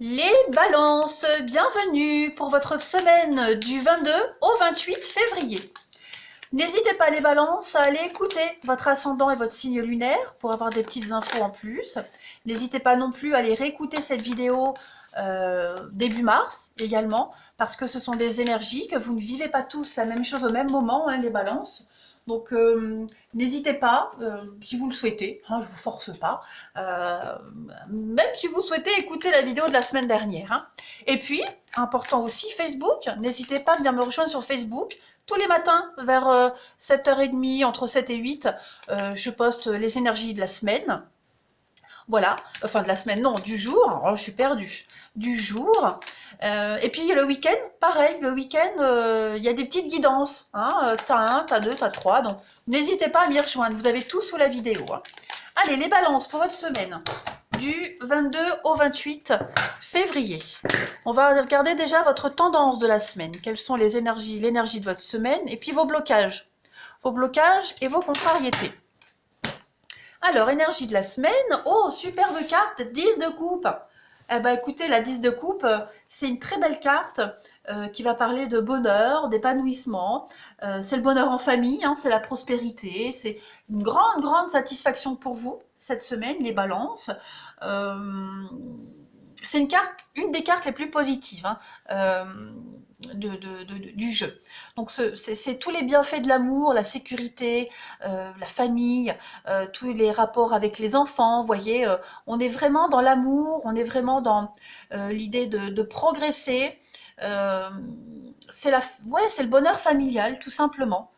Les balances, bienvenue pour votre semaine du 22 au 28 février. N'hésitez pas les balances à aller écouter votre ascendant et votre signe lunaire pour avoir des petites infos en plus. N'hésitez pas non plus à aller réécouter cette vidéo début mars également, parce que ce sont des énergies que vous ne vivez pas tous la même chose au même moment, hein, les balances. Donc n'hésitez pas, si vous le souhaitez, hein, je vous force pas, même si vous souhaitez écouter la vidéo de la semaine dernière. Hein. Et puis, important aussi, Facebook, n'hésitez pas à venir me rejoindre sur Facebook. Tous les matins, vers 7h30, entre 7 et 8, je poste les énergies de la semaine. Voilà, enfin de la semaine, non, du jour, oh, je suis perdue, du jour. Et puis le week-end, pareil, le week-end, il y a des petites guidances, hein, t'as 1, t'as 2, t'as 3, donc n'hésitez pas à m'y rejoindre, vous avez tout sous la vidéo. Hein. Allez, les balances pour votre semaine, du 22 au 28 février. On va regarder déjà votre tendance de la semaine, quelles sont les énergies, l'énergie de votre semaine, et puis vos blocages et vos contrariétés. Alors, énergie de la semaine, oh, superbe carte, 10 de coupe. Eh ben, écoutez, la 10 de coupe, c'est une très belle carte qui va parler de bonheur, d'épanouissement. C'est le bonheur en famille, hein, c'est la prospérité, c'est une grande, grande satisfaction pour vous cette semaine, les balances. C'est une des cartes les plus positives hein, du jeu. Donc c'est tous les bienfaits de l'amour, la sécurité, la famille, tous les rapports avec les enfants. Vous voyez, on est vraiment dans l'amour, on est vraiment dans l'idée de progresser. C'est le bonheur familial, tout simplement.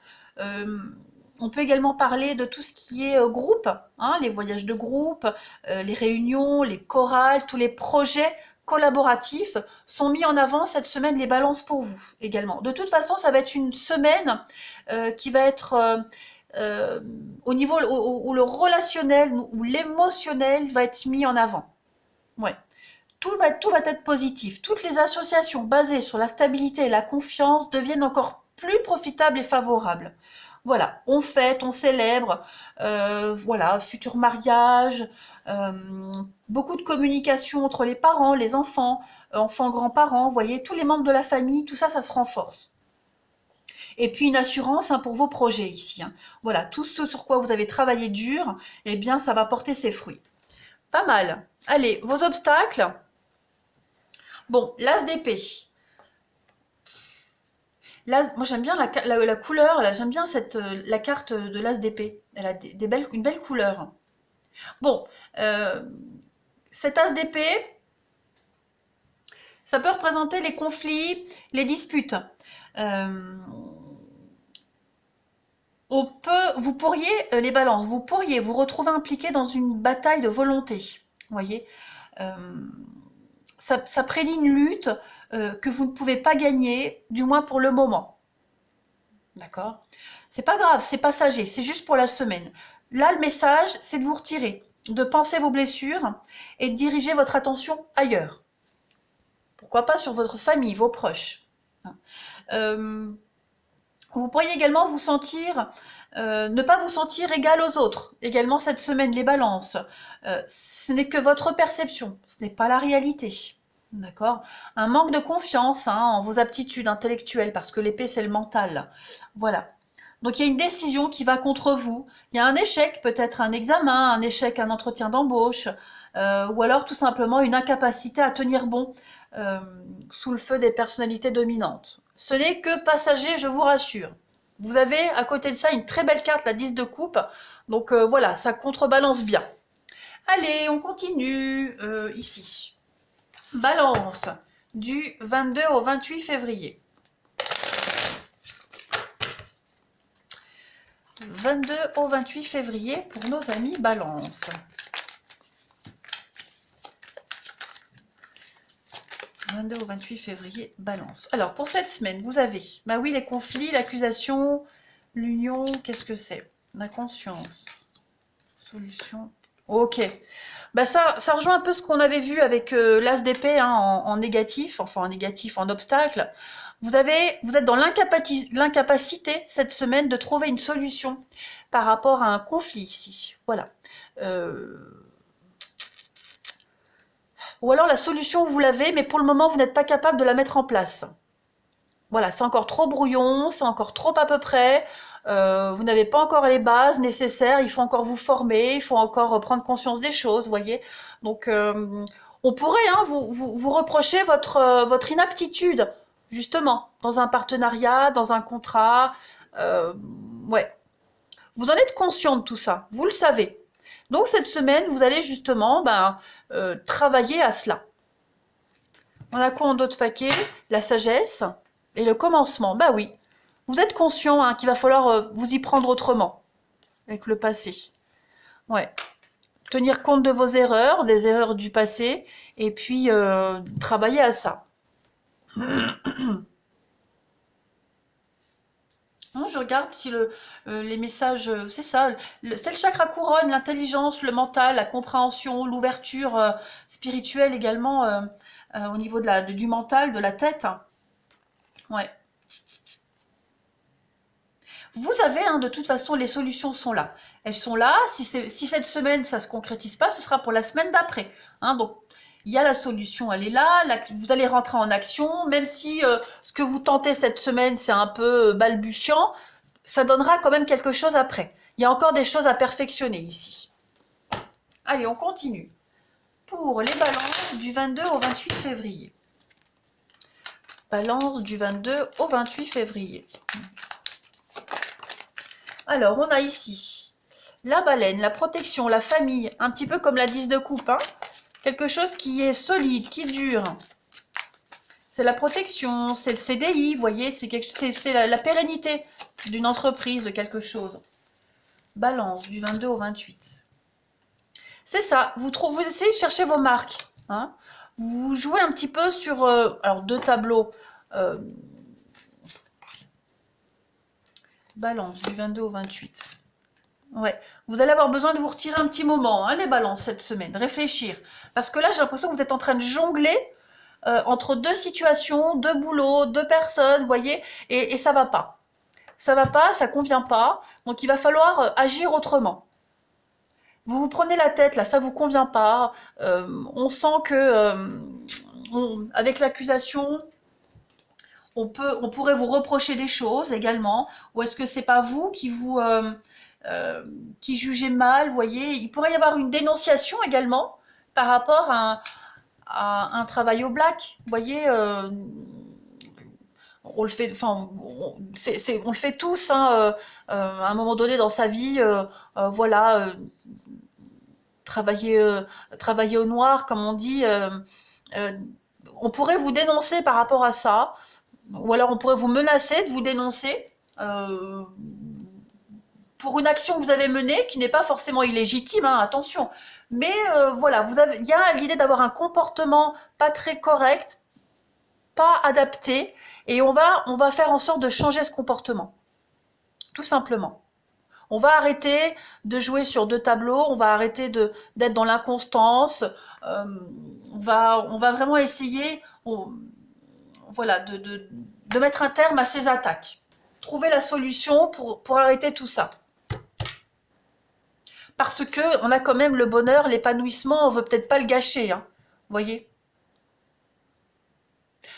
On peut également parler de tout ce qui est groupe, hein, les voyages de groupe, les réunions, les chorales, tous les projets collaboratifs sont mis en avant cette semaine, les balances pour vous également. De toute façon, ça va être une semaine qui va être au niveau où le relationnel, où l'émotionnel va être mis en avant. Ouais. Tout va être positif. Toutes les associations basées sur la stabilité et la confiance deviennent encore plus profitables et favorables. Voilà, on fête, on célèbre, voilà, futur mariage, beaucoup de communication entre les parents, les enfants, enfants, grands-parents, vous voyez, tous les membres de la famille, tout ça, ça se renforce. Et puis une assurance hein, pour vos projets ici. Hein. Voilà, tout ce sur quoi vous avez travaillé dur, eh bien, ça va porter ses fruits. Pas mal. Allez, vos obstacles. Bon, l'as d'épée. Moi j'aime bien la couleur, j'aime bien la carte de l'as d'épée. Elle a une belle couleur. Bon, cet as d'épée, ça peut représenter les conflits, les disputes. Vous pourriez, les balances, vous pourriez vous retrouver impliqué dans une bataille de volonté. Vous voyez ça prédit une lutte que vous ne pouvez pas gagner, du moins pour le moment. D'accord? C'est pas grave, c'est passager, c'est juste pour la semaine. Là, le message, c'est de vous retirer, de penser vos blessures et de diriger votre attention ailleurs. Pourquoi pas sur votre famille, vos proches. Vous pourriez également vous sentir, ne pas vous sentir égal aux autres. Également cette semaine, les balances. Ce n'est que votre perception, ce n'est pas la réalité. D'accord? Un manque de confiance hein, en vos aptitudes intellectuelles, parce que l'épée, c'est le mental. Voilà. Donc, il y a une décision qui va contre vous. Il y a un échec, peut-être un examen, un échec, un entretien d'embauche, ou alors tout simplement une incapacité à tenir bon sous le feu des personnalités dominantes. Ce n'est que passager, je vous rassure. Vous avez à côté de ça une très belle carte, la 10 de coupe. Donc voilà, ça contrebalance bien. Allez, on continue ici. Balance du 22 au 28 février. 22 au 28 février pour nos amis Balance. « 22 au 28 février, Balance. » Alors, pour cette semaine, vous avez, bah oui, les conflits, l'accusation, l'union, qu'est-ce que c'est? La conscience. Solution. Ok. Bah ça rejoint un peu ce qu'on avait vu avec l'as d'épée hein, en négatif, enfin en négatif, en obstacle. Vous êtes dans l'incapacité cette semaine de trouver une solution par rapport à un conflit ici. Voilà. Ou alors la solution, vous l'avez, mais pour le moment, vous n'êtes pas capable de la mettre en place. Voilà, c'est encore trop brouillon, c'est encore trop à peu près. Vous n'avez pas encore les bases nécessaires, il faut encore vous former, il faut encore prendre conscience des choses, vous voyez. Donc, on pourrait vous reprocher votre inaptitude, justement, dans un partenariat, dans un contrat. Ouais. Vous en êtes conscient de tout ça, vous le savez. Donc, cette semaine, vous allez justement travailler à cela. On a quoi en d'autres paquets? La sagesse et le commencement. Bah oui, vous êtes conscient qu'il va falloir vous y prendre autrement avec le passé. Ouais. Tenir compte de vos erreurs, des erreurs du passé, et puis travailler à ça. Je regarde si les messages, c'est ça, c'est le chakra couronne, l'intelligence, le mental, la compréhension, l'ouverture spirituelle également au niveau du mental, de la tête. Ouais. Vous avez, de toute façon, les solutions sont là. Elles sont là. Si cette semaine, ça ne se concrétise pas, ce sera pour la semaine d'après. Donc, il y a la solution, elle est là. Vous allez rentrer en action. Même si ce que vous tentez cette semaine, c'est un peu balbutiant, ça donnera quand même quelque chose après. Il y a encore des choses à perfectionner ici. Allez, on continue. Pour les balances du 22 au 28 février. Balance du 22 au 28 février. Alors, on a ici la baleine, la protection, la famille, un petit peu comme la 10 de coupe. Quelque chose qui est solide, qui dure. C'est la protection, c'est le CDI, vous voyez, c'est la pérennité d'une entreprise, de quelque chose. Balance, du 22 au 28. C'est ça, vous essayez de chercher vos marques. Vous jouez un petit peu sur alors 2 tableaux. Balance, du 22 au 28. Ouais, vous allez avoir besoin de vous retirer un petit moment, les balances, cette semaine. Réfléchir. Parce que là, j'ai l'impression que vous êtes en train de jongler entre 2 situations, 2 boulots, 2 personnes, vous voyez, et ça va pas. Ça va pas, ça convient pas. Donc, il va falloir agir autrement. Vous vous prenez la tête, là, ça vous convient pas. On sent que, avec l'accusation... On pourrait vous reprocher des choses également, ou est-ce que c'est pas vous qui jugez mal, vous voyez, il pourrait y avoir une dénonciation également par rapport à un travail au black, vous voyez, on le fait, enfin, on le fait tous, à un moment donné dans sa vie, voilà, travailler au noir, comme on dit, on pourrait vous dénoncer par rapport à ça. Ou alors on pourrait vous menacer de vous dénoncer pour une action que vous avez menée qui n'est pas forcément illégitime, attention. Mais voilà, il y a l'idée d'avoir un comportement pas très correct, pas adapté, et on va faire en sorte de changer ce comportement. Tout simplement. On va arrêter de jouer sur 2 tableaux, on va arrêter d'être dans l'inconstance, on va vraiment essayer... Voilà, de mettre un terme à ces attaques. Trouver la solution pour arrêter tout ça. Parce que on a quand même le bonheur, l'épanouissement, on veut peut-être pas le gâcher, vous voyez.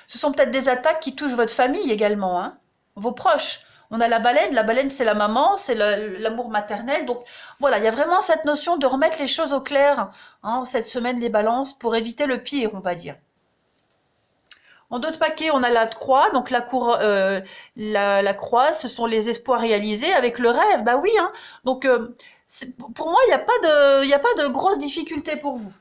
Ce sont peut-être des attaques qui touchent votre famille également, vos proches. On a la baleine c'est la maman, c'est l'amour maternel. Donc voilà, il y a vraiment cette notion de remettre les choses au clair, cette semaine, les balances, pour éviter le pire, on va dire. En d'autres paquets, on a la croix. Donc la croix, ce sont les espoirs réalisés avec le rêve. Bah oui, Donc pour moi, il n'y a pas de grosses difficultés pour vous.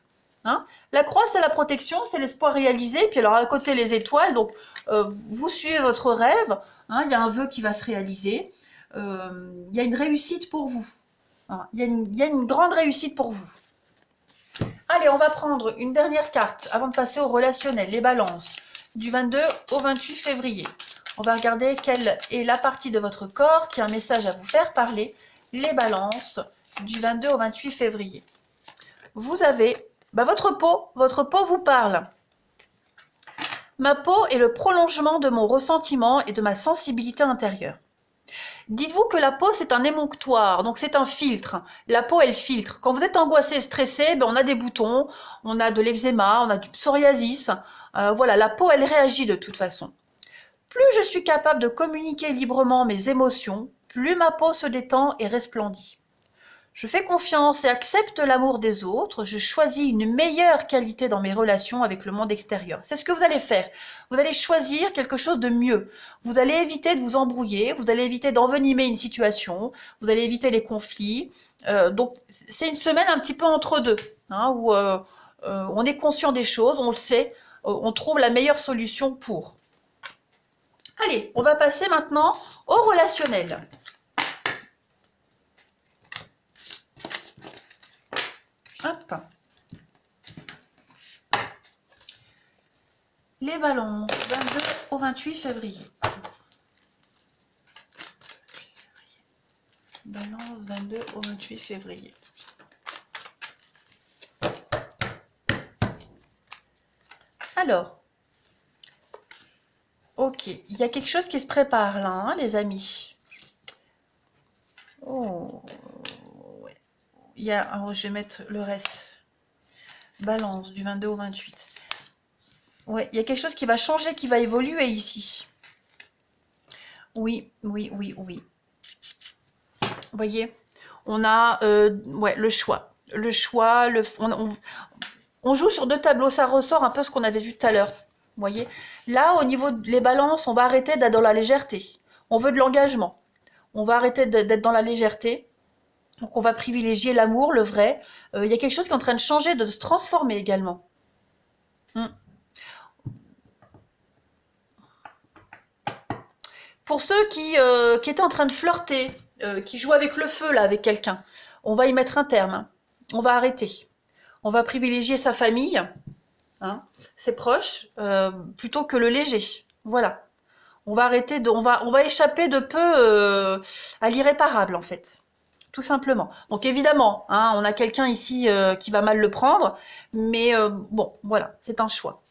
La croix, c'est la protection, c'est l'espoir réalisé. Puis alors à côté, les étoiles. Donc vous suivez votre rêve. Il y a un vœu qui va se réaliser. Il y a une réussite pour vous. Il y a une grande réussite pour vous. Allez, on va prendre une dernière carte avant de passer au relationnel, les balances. Du 22 au 28 février. On va regarder quelle est la partie de votre corps qui a un message à vous faire parler. Les balances du 22 au 28 février. Vous avez votre peau vous parle. Ma peau est le prolongement de mon ressentiment et de ma sensibilité intérieure. Dites-vous que la peau, c'est un émonctoire, donc c'est un filtre. La peau, elle filtre. Quand vous êtes angoissé, stressé, ben, on a des boutons, on a de l'eczéma, on a du psoriasis. Voilà, la peau, elle réagit de toute façon. Plus je suis capable de communiquer librement mes émotions, plus ma peau se détend et resplendit. Je fais confiance et accepte l'amour des autres, je choisis une meilleure qualité dans mes relations avec le monde extérieur. C'est ce que vous allez faire. Vous allez choisir quelque chose de mieux. Vous allez éviter de vous embrouiller, vous allez éviter d'envenimer une situation, vous allez éviter les conflits. Donc c'est une semaine un petit peu entre deux, hein, où on est conscient des choses, on le sait, on trouve la meilleure solution pour. Allez, on va passer maintenant au relationnel. Hop. Les balances, 22 au 28 février. Balance, 22 au 28 février. Alors, ok, il y a quelque chose qui se prépare là, hein, les amis. Oh, ouais. Alors, je vais mettre le reste. Balance, du 22 au 28. Ouais, il y a quelque chose qui va changer, qui va évoluer ici. Oui, oui, oui, oui. Vous voyez, on a ouais, le choix. Le choix, on joue sur deux tableaux, ça ressort un peu ce qu'on avait vu tout à l'heure. Vous voyez, là, au niveau des balances, on va arrêter d'être dans la légèreté. On veut de l'engagement. On va arrêter d'être dans la légèreté. Donc, on va privilégier l'amour, le vrai. Il y a quelque chose qui est en train de changer, de se transformer également. Pour ceux qui étaient en train de flirter, qui jouent avec le feu là, avec quelqu'un, on va y mettre un terme. Hein. On va arrêter. On va privilégier sa famille, hein, ses proches, plutôt que le léger. Voilà. On va arrêter on va échapper de peu à l'irréparable en fait, tout simplement. Donc évidemment, hein, on a quelqu'un ici qui va mal le prendre, mais bon, voilà, c'est un choix.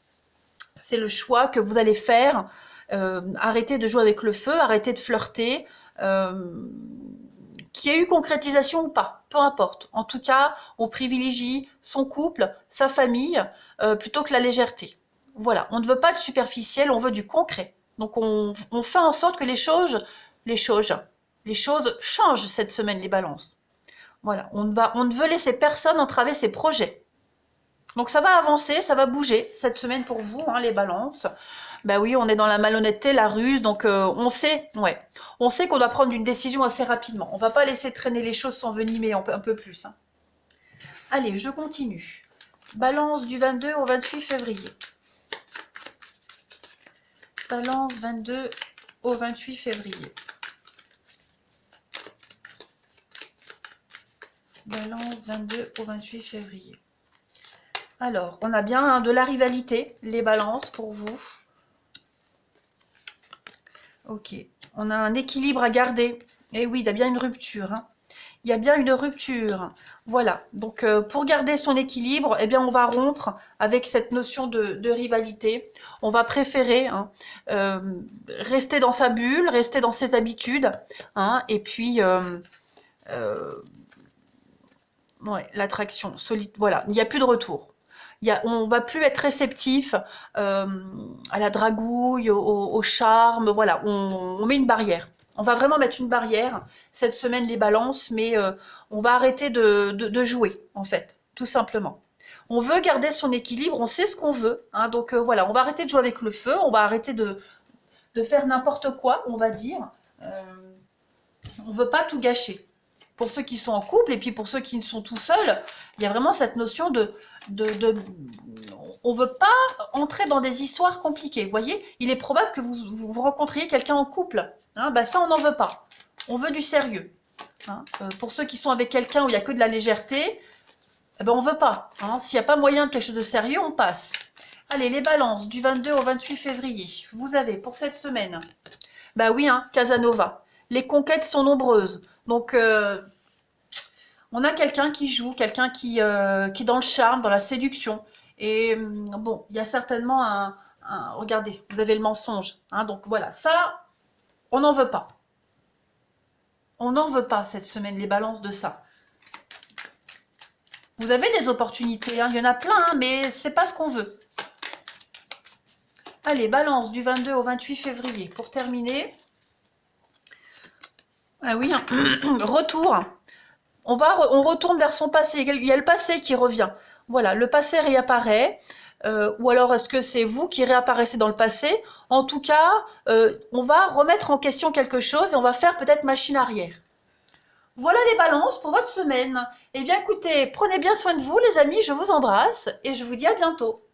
C'est le choix que vous allez faire. Arrêtez de jouer avec le feu, arrêtez de flirter. Qu'il y ait eu concrétisation ou pas, peu importe. En tout cas, on privilégie son couple, sa famille, plutôt que la légèreté. Voilà, on ne veut pas de superficiel, on veut du concret. Donc on fait en sorte que les choses changent cette semaine, les balances. Voilà, on ne veut laisser personne entraver ses projets. Donc ça va avancer, ça va bouger cette semaine pour vous, hein, les balances. Ben oui, on est dans la malhonnêteté, la ruse, donc on sait qu'on doit prendre une décision assez rapidement. On va pas laisser traîner les choses, s'envenimer un peu plus. Hein. Allez, je continue. Balance du 22 au 28 février. Balance 22 au 28 février. Balance 22 au 28 février. Alors, on a bien hein, de la rivalité, les balances pour vous. Ok, on a un équilibre à garder. Et oui, il y a bien une rupture. Hein. Il y a bien une rupture. Voilà, donc pour garder son équilibre, eh bien, on va rompre avec cette notion de rivalité. On va préférer hein, rester dans sa bulle, rester dans ses habitudes. Hein, et puis, ouais, l'attraction solide. Voilà, il n'y a plus de retour. On va plus être réceptif à la dragouille, au charme. Voilà, on met une barrière. On va vraiment mettre une barrière cette semaine, les balances, mais on va arrêter de jouer, en fait, tout simplement. On veut garder son équilibre, on sait ce qu'on veut. Hein, donc voilà, on va arrêter de jouer avec le feu, on va arrêter de faire n'importe quoi, on va dire. On veut pas tout gâcher. Pour ceux qui sont en couple et puis pour ceux qui sont tout seuls, il y a vraiment cette notion on veut pas entrer dans des histoires compliquées. Vous voyez, il est probable que vous rencontriez quelqu'un en couple. Hein, bah ça, on n'en veut pas. On veut du sérieux. Hein. Pour ceux qui sont avec quelqu'un où il n'y a que de la légèreté, eh ben on veut pas. Hein. S'il n'y a pas moyen de quelque chose de sérieux, on passe. Allez, les balances du 22 au 28 février. Vous avez pour cette semaine, bah oui, hein, Casanova. Les conquêtes sont nombreuses. Donc, on a quelqu'un qui joue, quelqu'un qui est dans le charme, dans la séduction. Et bon, il y a certainement regardez, vous avez le mensonge. Hein, donc voilà, ça, on n'en veut pas. On n'en veut pas cette semaine, les balances, de ça. Vous avez des opportunités, hein, il y en a plein, hein, mais c'est pas ce qu'on veut. Allez, balance du 22 au 28 février. Pour terminer, ah oui, hein, retour. On retourne vers son passé. Il y a le passé qui revient. Voilà, le passé réapparaît. Ou alors est-ce que c'est vous qui réapparaissez dans le passé? En tout cas, on va remettre en question quelque chose et on va faire peut-être machine arrière. Voilà les balances pour votre semaine. Eh bien écoutez, prenez bien soin de vous les amis, je vous embrasse et je vous dis à bientôt.